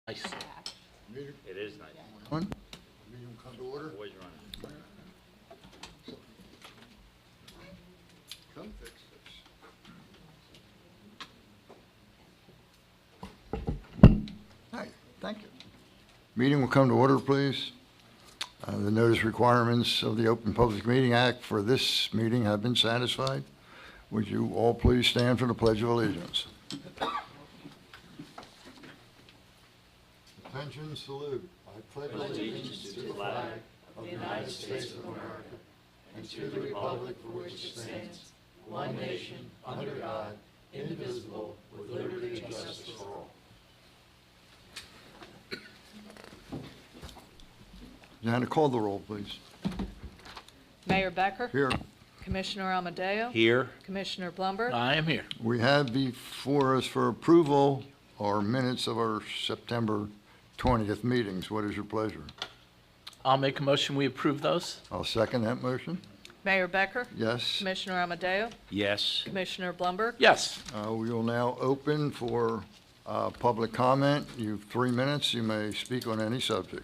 Nice. Meeting, It is nice. one, meeting will come to order. Always running. Come fix this. Hi, thank you. Meeting will come to order, please. The notice requirements of the Open Public Meeting Act for this meeting have been satisfied. Would you all please stand for the Pledge of Allegiance? Attention, salute. I pledge allegiance to the flag of the United States of America and to the republic for which it stands, one nation, under God, indivisible, with liberty and justice for all. Joanna, call the roll, please. Mayor Becker? Here. Commissioner Amadeo? Here. Commissioner Blumberg? I am here. We have before us for approval our minutes of our September 20th meetings. What is your pleasure? I'll make a motion, we approve those. I'll second that motion. Mayor Becker? Yes. Commissioner Amadeo? Yes. Commissioner Blumberg? Yes. We will now open for public comment. You have 3 minutes. You may speak on any subject.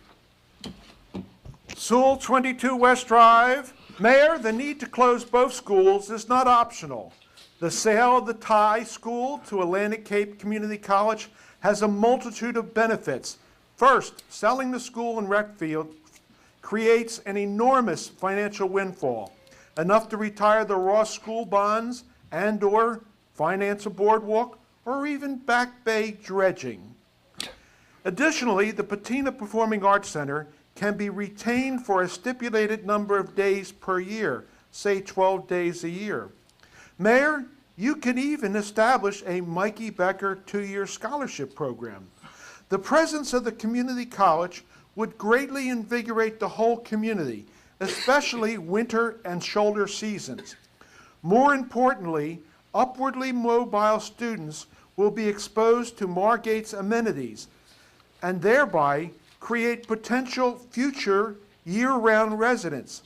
Sewell, 22 West Drive. Mayor, the need to close both schools is not optional. The sale of the Thai School to Atlantic Cape Community College has a multitude of benefits. First, selling the school in Redfield creates an enormous financial windfall, enough to retire the Ross School bonds and/or finance a boardwalk or even Back Bay dredging. Additionally, the Patina Performing Arts Center can be retained for a stipulated number of days per year, say 12 days a year. Mayor, you can even establish a Mikey Becker 2-year scholarship program. The presence of the community college would greatly invigorate the whole community, especially winter and shoulder seasons. More importantly, upwardly mobile students will be exposed to Margate's amenities and thereby create potential future year-round residents.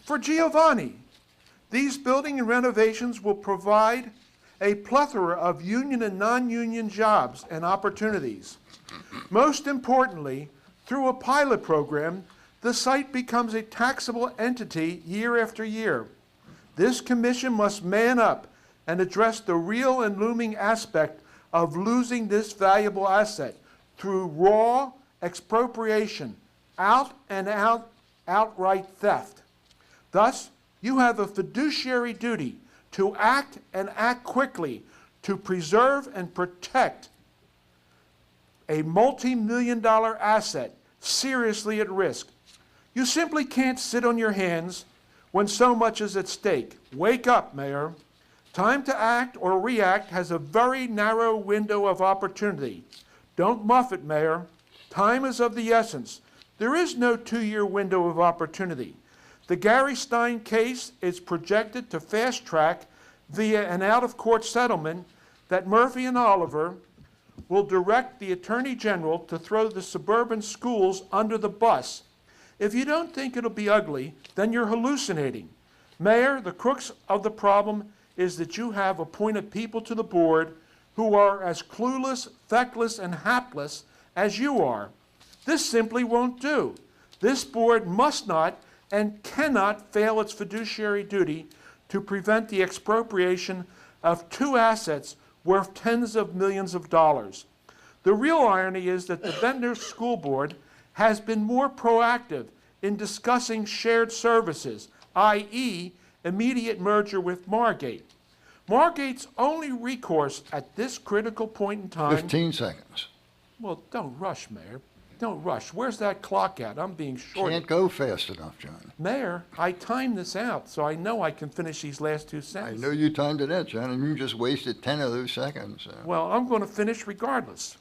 For Giovanni, these building and renovations will provide a plethora of union and non-union jobs and opportunities. Most importantly, through a pilot program, the site becomes a taxable entity year after year. This commission must man up and address the real and looming aspect of losing this valuable asset through raw expropriation, outright theft. Thus, you have a fiduciary duty to act and act quickly to preserve and protect a multi-million-dollar asset seriously at risk. You simply can't sit on your hands when so much is at stake. Wake up, Mayor. Time to act or react has a very narrow window of opportunity. Don't muff it, Mayor. Time is of the essence. There is no 2-year window of opportunity. The Gary Stein case is projected to fast-track via an out-of-court settlement that Murphy and Oliver will direct the Attorney General to throw the suburban schools under the bus. If you don't think it'll be ugly, then you're hallucinating. Mayor, the crux of the problem is that you have appointed people to the board who are as clueless, feckless, and hapless as you are. This simply won't do. This board must not and cannot fail its fiduciary duty to prevent the expropriation of 2 assets worth tens of millions of dollars. The real irony is that the Ventnor School Board has been more proactive in discussing shared services, i.e., immediate merger with Margate. Margate's only recourse at this critical point in time... 15 seconds. Well, don't rush, Mayor. Don't rush. Where's that clock at? I'm being short. Can't go fast enough, John. Mayor, I timed this out, so I know I can finish these last 2 I sentences. know you timed it out, John, and you just wasted 10 of those seconds. Well, I'm going to finish regardless.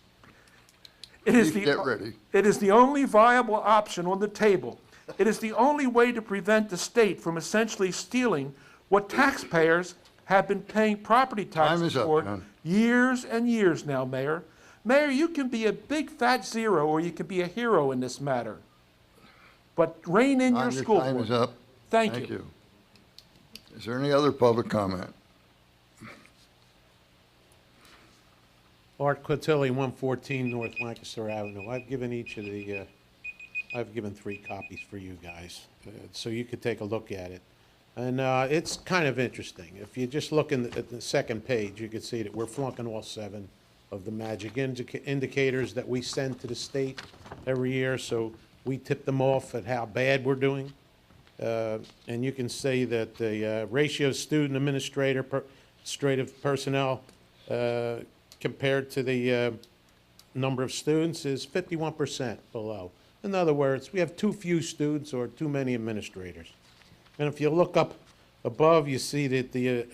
Please get ready. It is the only viable option on the table. It is the only way to prevent the state from essentially stealing what taxpayers have been paying property Time taxes is up, for John. years and years now, Mayor. Mayor, you can be a big fat zero or you can be a hero in this matter. But rein in your school Time board. is up. Thank Thank you. you. Is there any other public comment? Art Quintilli, 114 North Lancaster Avenue. I've given each of the, I've given 3 copies for you guys, so you could take a look at it. And it's kind of interesting. If you just look at the second page, you can see that we're flunking all 7 of the magic indicators that we send to the state every year, so we tip them off at how bad we're doing. And you can see that the ratio of student administrative personnel compared to the number of students is 51% below. In other words, we have too few students or too many administrators. And if you look up above, you see that the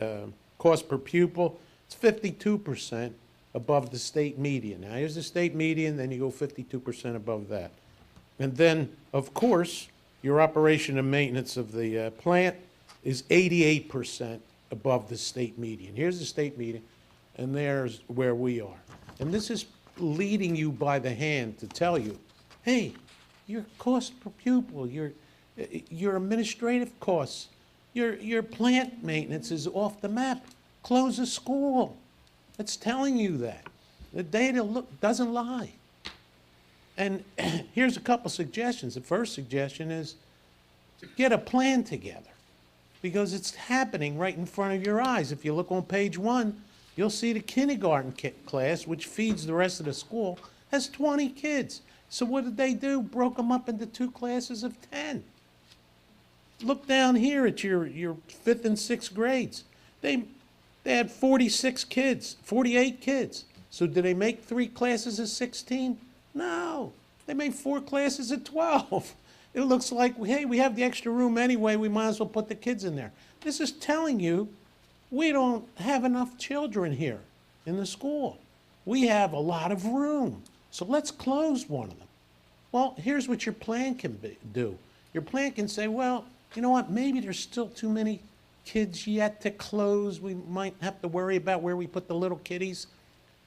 cost per pupil, it's 52% above the state median. Now, here's the state median, then you go 52% above that. And then, of course, your operation and maintenance of the plant is 88% above the state median. Here's the state median, and there's where we are. And this is leading you by the hand to tell you, hey, your cost per pupil, your administrative costs, your plant maintenance is off the map. Close a school. It's telling you that. The data doesn't lie. And here's a couple suggestions. The first suggestion is to get a plan together, because it's happening right in front of your eyes. If you look on page 1, you'll see the kindergarten class, which feeds the rest of the school, has 20 kids. So what did they do? Broke them up into 2 classes of 10. Look down here at your 5th and 6th grades. They had 46 kids, 48 kids. So did they make 3 classes of 16? No, they made 4 classes of 12. It looks like, hey, we have the extra room anyway, we might as well put the kids in there. This is telling you we don't have enough children here in the school. We have a lot of room, so let's close one of them. Well, here's what your plan can do. Your plan can say, well, you know what, maybe there's still too many kids yet to close. We might have to worry about where we put the little kiddies.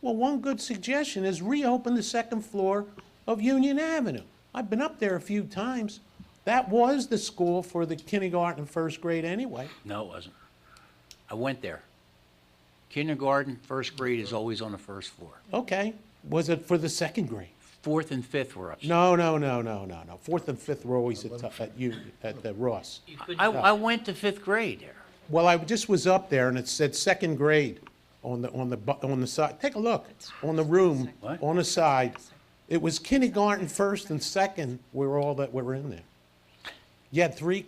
Well, one good suggestion is reopen the 2nd floor of Union Avenue. I've been up there a few times. That was the school for the kindergarten and 1st grade anyway. No, it wasn't. I went there. Kindergarten, 1st grade is always on the 1st floor. Okay, was it for the 2nd grade? 4th and 5th were upstairs. No. 4th and 5th were always at the Ross. I went to 5th grade there. Well, I just was up there and it said 2nd grade on the side. Take a look on the room, What? on the side. It was kindergarten, 1st and 2nd were all that were in there. You had 3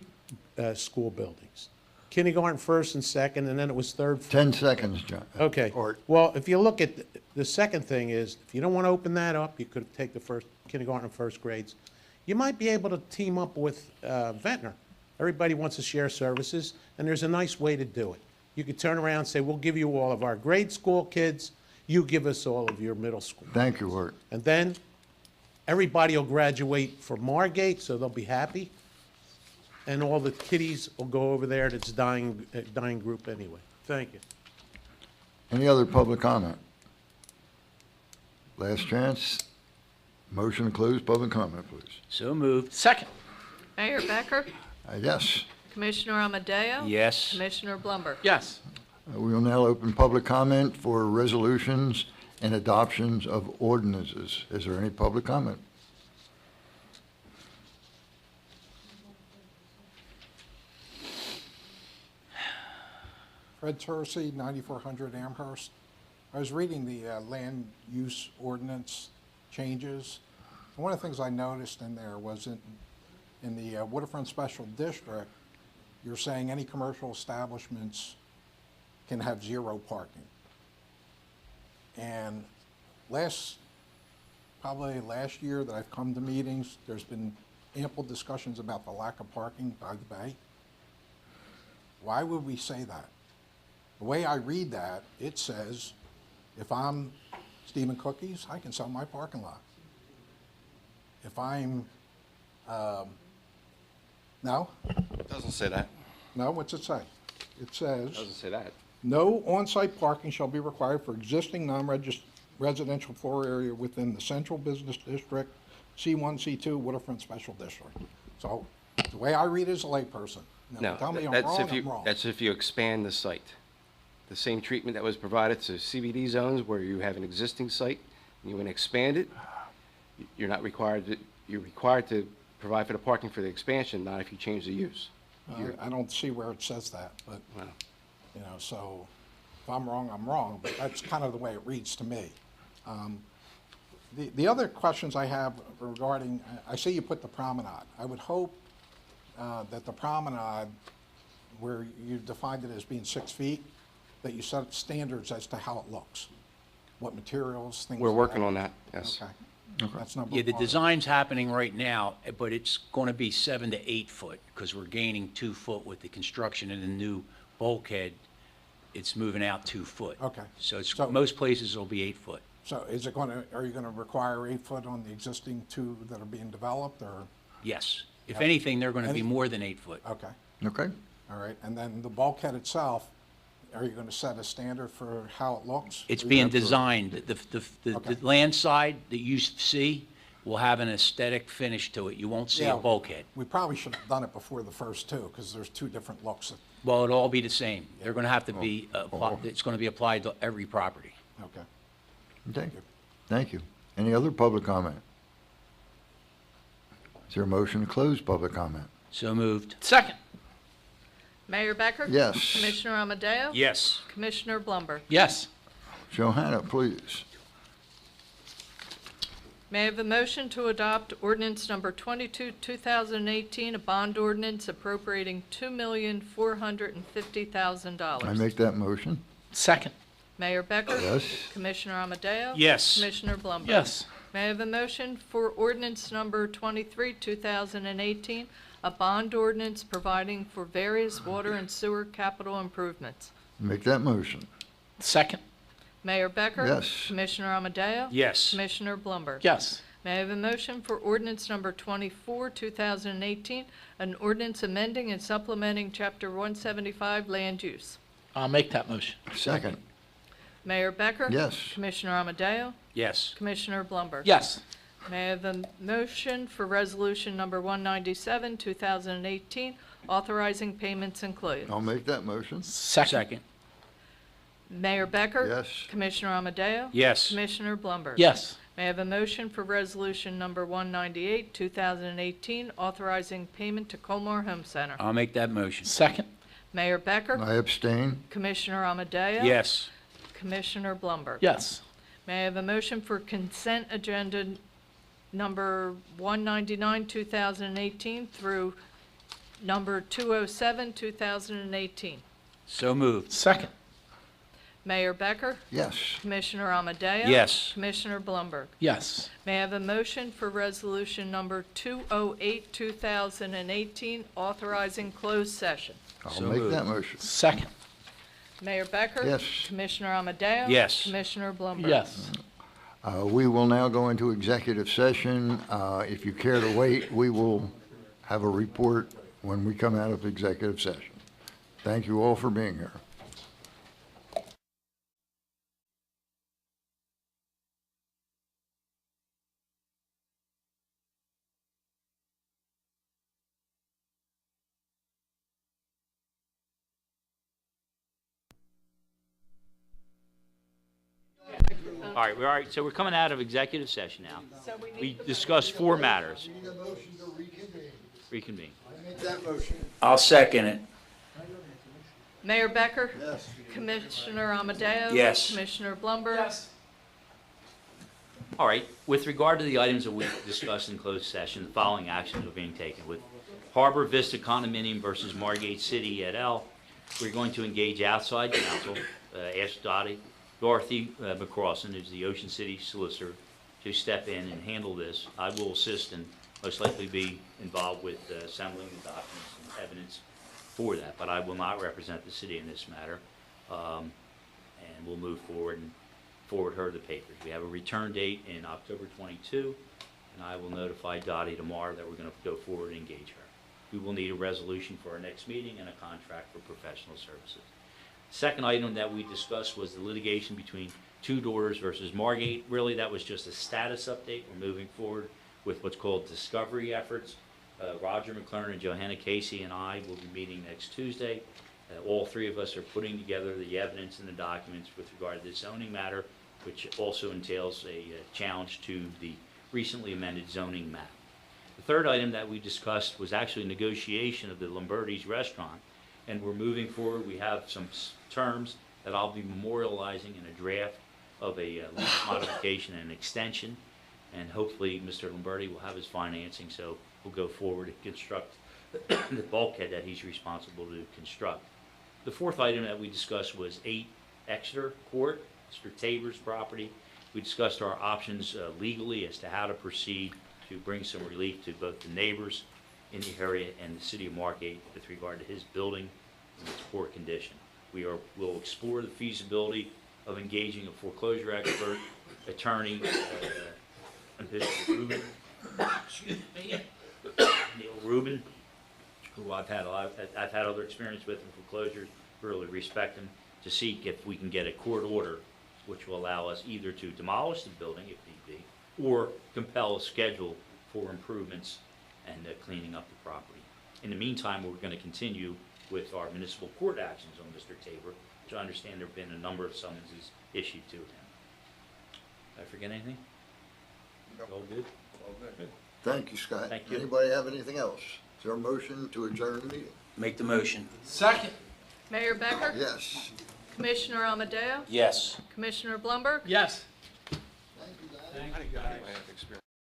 school buildings. Kindergarten, 1st and 2nd, and then it was 3rd. 10 seconds, John. Okay. Art. Well, if you look at the second thing is, if you don't want to open that up, you could take the kindergarten and 1st grades. You might be able to team up with Ventnor. Everybody wants to share services, and there's a nice way to do it. You could turn around and say, we'll give you all of our grade school kids, you give us all of your middle school. Thank you, Art. And then everybody will graduate from Margate, so they'll be happy. And all the kiddies will go over there that's dying group anyway. Thank you. Any other public comment? Last chance. Motion to close public comment, please. So moved. Second. Mayor Becker, Yes. Commissioner Amadeo. Yes. Commissioner Blumberg. Yes. We will now open public comment for resolutions and adoptions of ordinances. Is there any public comment? Fred Tercey, 9400 Amherst. I was reading the land use ordinance changes. And one of the things I noticed in there was in the Waterfront Special District, you're saying any commercial establishments can have 0 parking. And probably last year that I've come to meetings, there's been ample discussions about the lack of parking by the bay. Why would we say that? The way I read that, it says, if I'm Stephen Cookies, I can sell my parking lot. If I'm, no? Doesn't say that. No, what's it say? It says, Doesn't say that. no on-site parking shall be required for existing non-residential floor area within the Central Business District, C1, C2, Waterfront Special District. So the way I read it as a layperson. Now, No, tell me I'm that's wrong, if you, I'm wrong. that's if you expand the site. the same treatment that was provided to CBD zones where you have an existing site and you want to expand it. You're not required to, you're required to provide for the parking for the expansion, not if you change the use. I don't see where it says that, but, Wow. you know, so if I'm wrong, I'm wrong, but that's kind of the way it reads to me. The other questions I have regarding, I see you put the promenade. I would hope that the promenade, where you defined it as being 6 feet, that you set standards as to how it looks, what materials, things We're like working on that, yes. Okay. That's number Yeah, the one. design's happening right now, but it's going to be 7 to 8 foot, because we're gaining 2 foot with the construction of the new bulkhead. It's moving out 2 foot. Okay. So it's, So- most places it'll be 8 foot. So is it going to, are you going to require 8 foot on the existing 2 that are being developed, or? Yes. If Yep. anything, they're going to be Any- more than 8 foot. Okay, Okay? all right. And then the bulkhead itself, are you going to set a standard for how it looks? It's Or you being have to- designed. Okay. The land side that you see will have an aesthetic finish to it. You won't see a Yeah. bulkhead. We probably should have done it before the first 2, because there's 2 different looks. Well, it'll all be the same. They're going to have to be, it's going to be applied to every property. Okay. Okay. Thank you. Any other public comment? Is there a motion to close public comment? So moved. Second. Mayor Becker? Yes. Commissioner Amadeo? Yes. Commissioner Blumber? Yes. Johanna, please. May I have a motion to adopt ordinance number 22, 2018, a bond ordinance appropriating $2,450,000? I make that motion. Second. Mayor Becker? Yes. Commissioner Amadeo? Yes. Commissioner Blumber? Yes. May I have a motion for ordinance number 23, 2018, a bond ordinance providing for various water and sewer capital improvements? Make that motion. Second. Mayor Becker? Yes. Commissioner Amadeo? Yes. Commissioner Blumber? Yes. May I have a motion for ordinance number 24, 2018, an ordinance amending and supplementing Chapter 175 Land Use? I'll make that motion. Second. Mayor Becker? Yes. Commissioner Amadeo? Yes. Commissioner Blumber? Yes. May I have a motion for resolution number 197, 2018, authorizing payments included? I'll make that motion. Second. Mayor Becker? Yes. Commissioner Amadeo? Yes. Commissioner Blumber? Yes. May I have a motion for resolution number 198, 2018, authorizing payment to Colmore Home Center? I'll make that motion. Second. Mayor Becker? I abstain. Commissioner Amadeo? Yes. Commissioner Blumber? Yes. May I have a motion for consent agenda number 199, 2018 through number 207, 2018? So moved. Second. Mayor Becker? Yes. Commissioner Amadeo? Yes. Commissioner Blumberg? Yes. May I have a motion for resolution number 208, 2018, authorizing closed session? I'll So make that moved. motion. Second. Mayor Becker? Yes. Commissioner Amadeo? Yes. Commissioner Blumberg? Yes. We will now go into executive session. If you care to wait, we will have a report when we come out of executive session. Thank you all for being here. All right, so we're coming out of executive session now. We discussed 4 matters. Reconvene. I'll second it. Mayor Becker? Yes. Commissioner Amadeo? Yes. Commissioner Blumberg? All right, with regard to the items that we discussed in closed session, the following actions are being taken. With Harbor Vista Condominium versus Margate City et al., we're going to engage outside counsel, ask Dorothy McCrossan, who's the Ocean City solicitor, to step in and handle this. I will assist and most likely be involved with assembling the documents and evidence for that, but I will not represent the city in this matter. And we'll move forward and forward her the papers. We have a return date in October 22, and I will notify Dottie tomorrow that we're going to go forward and engage her. We will need a resolution for our next meeting and a contract for professional services. Second item that we discussed was the litigation between Two Daughters versus Margate. Really, that was just a status update. We're moving forward with what's called discovery efforts. Roger McLaren and Johanna Casey and I will be meeting next Tuesday All three of us are putting together the evidence and the documents with regard to the zoning matter, which also entails a challenge to the recently amended zoning map. The third item that we discussed was actually negotiation of the Lombardi's restaurant, and we're moving forward. We have some terms that I'll be memorializing in a draft of a lease modification and extension, and hopefully Mr. Lombardi will have his financing, so we'll go forward and construct the bulkhead that he's responsible to construct. The fourth item that we discussed was 8 Exeter Court, Mr. Tabor's property. We discussed our options legally as to how to proceed to bring some relief to both the neighbors in the area and the city of Margate with regard to his building and its poor condition. We'll explore the feasibility of engaging a foreclosure expert, attorney, Mr. Rubin, Neil Rubin, who I've had other experience with in foreclosures, really respect him, to see if we can get a court order which will allow us either to demolish the building if need be, or compel a schedule for improvements and cleaning up the property. In the meantime, we're going to continue with our municipal court actions on Mr. Tabor, which I understand there have been a number of summonses issued to him. Did I forget anything? All good? Thank you, Scott. Thank you. Anybody have anything else? Is there a motion to adjourn the meeting? Make the motion. Second. Mayor Becker? Yes. Commissioner Amadeo? Yes. Commissioner Blumberg? Yes. Thank you, guys. I have experience.